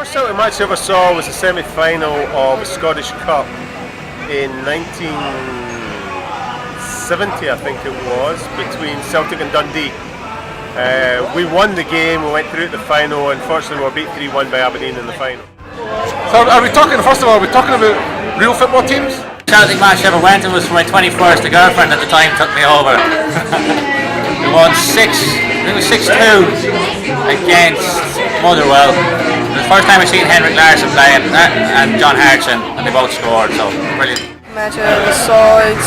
First Celtic match I ever saw was the semi-final of the Scottish Cup in 1970, I think it was, between Celtic and Dundee. We won the game, we went through to the final. Unfortunately we were beat 3-1 by Aberdeen in the final. So are we talking, first of all, are we talking about real football teams? Celtic match I ever went to was for my 21st. The girlfriend at the time took me over. We won 6-2 against Motherwell. It was the first time I seen Henrik Larsson playing and John Hartson, and they both scored, so brilliant. Match I saw, it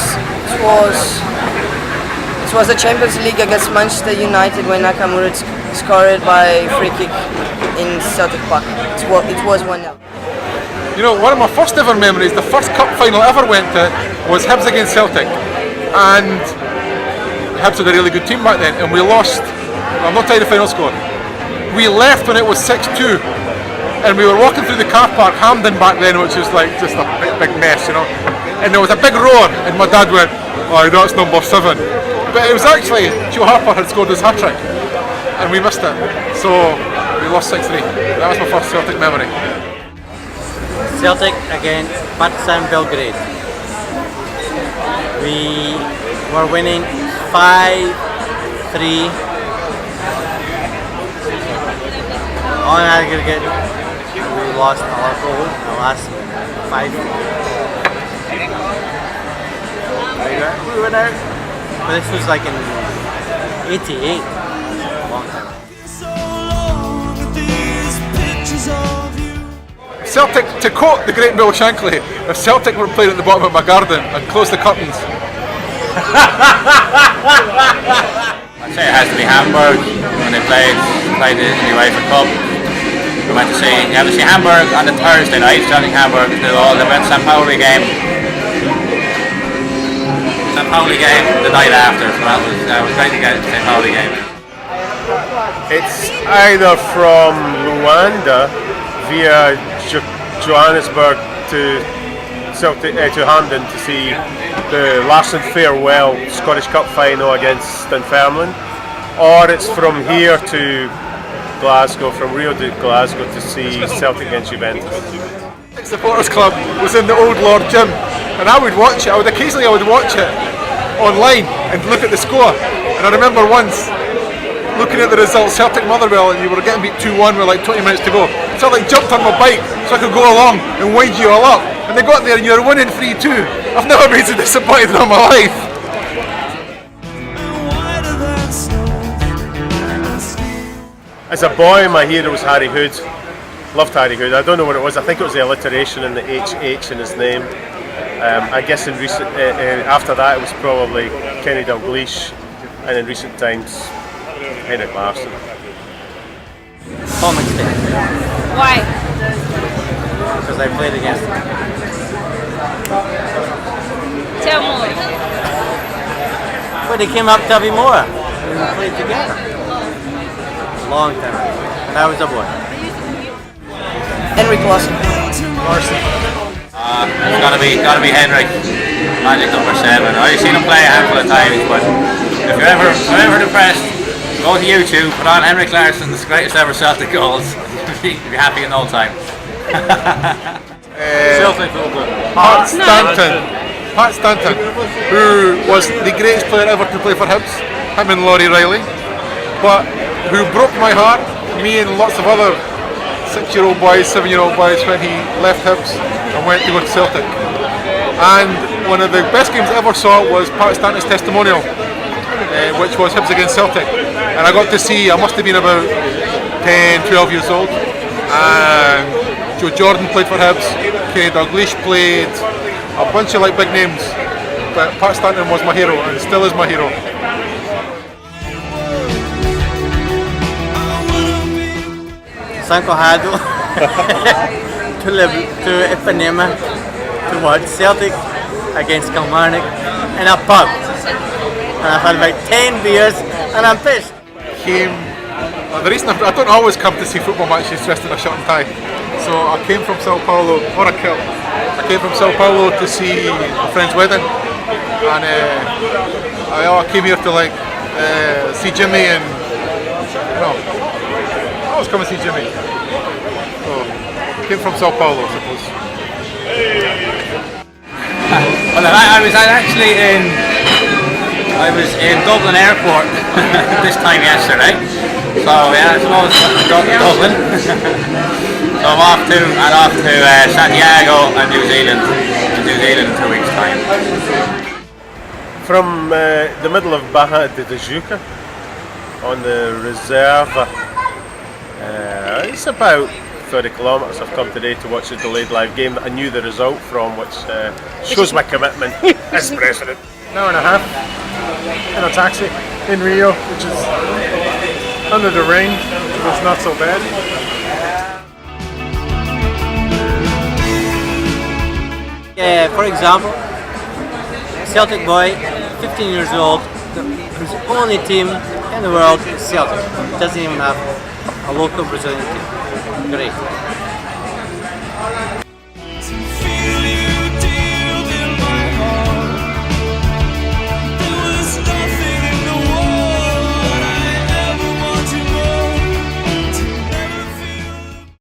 was the Champions League against Manchester United when Nakamura scored by free kick in Celtic Park. It was 1-0. You know, one of my first ever memories, the first cup final I ever went to was Hibs against Celtic, and Hibs had a really good team back then, and we lost. I'm not telling you the final score. We left when it was 6-2, and we were walking through the car park, Hampden back then, which was like just a big mess, you know. And there was a big roar, and my dad went, "Oh, that's number 7." But it was actually Joe Harper had scored his hat trick, and we missed it, so we lost 6-3. That was my first Celtic memory. Celtic against Partizan Belgrade. We were winning 5-3 on aggregate. We lost our goal in the last 5. We went out, but this was like in '88. A long time. Celtic, to quote the great Bill Shankly, if Celtic were playing at the bottom of my garden, I'd close the curtains. I'd say it has to be Hamburg when they played in the UEFA Cup. We went to see Hamburg on the Thursday night, Celtic Hamburg, they went to St. Pauli game. St. Pauli game the night after, so that was great to get the St. Pauli game. It's either from Luanda via Johannesburg to Celtic to Hampden to see the Larsson Farewell Scottish Cup final against Dunfermline, or it's from here to Glasgow, from Rio to Glasgow to see Celtic against Juventus. Supporters Club was in the Old Lord Gym, and I would watch it. I would occasionally watch it online and look at the score. And I remember once looking at the result, Celtic Motherwell, and you were getting beat 2-1 with like 20 minutes to go. Celtic jumped on my bike so I could go along and wind you all up. And they got there and you were winning 3-2. I've never been so disappointed in all my life. As a boy, my hero was Harry Hood. Loved Harry Hood. I don't know what it was. I think it was the alliteration in the HH in his name. I guess in recent after that it was probably Kenny Dalglish, and in recent times Henrik Larsson. Paul McCann. Why? Because I played against him. Tell more. But he came up to Aviemore and we played together. Long time ago. And I was a boy. Henrik Larsson. It's gotta be Henrik. Magic number 7. I've seen him play a handful of times, but if you're ever depressed, go to YouTube, put on Henrik Larsson's greatest ever Celtic goals. You'll be happy in no time. Celtic Pat Stanton, who was the greatest player ever to play for Hibs, him and Laurie Riley, but who broke my heart, me and lots of other 6-year-old boys, 7-year-old boys, when he left Hibs and went to go to Celtic. And one of the best games I ever saw was Pat Stanton's testimonial, which was Hibs against Celtic. And I got to see, I must have been about 10, 12 years old, and Joe Jordan played for Hibs, Kenny Dalglish played, a bunch of like big names, but Pat Stanton was my hero and still is my hero. San Conrado to Ipanema to watch Celtic against Kilmarnock in a pub. And I've had about 10 beers and I'm pissed. The reason I don't always come to see football matches dressed in a shirt and tie. So I came from Sao Paulo, or a kilt. I came from Sao Paulo to see a friend's wedding. And I came here to see Jimmy and I always come and see Jimmy. So Came from Sao Paulo, I suppose. Well, I was in Dublin Airport this time yesterday. So yeah, I suppose Dublin. So I'm off to Santiago and New Zealand. In 2 weeks' time. From the middle of Baja de Tijuca on the Reserva. It's about 30 kilometres. I've come today to watch a delayed live game that I knew the result from, which shows my commitment as president. An hour and a half in a taxi in Rio, which is under the rain, but it's not so bad. For example, Celtic boy, 15 years old, whose only team in the world is Celtic. Doesn't even have a local Brazilian team. Great.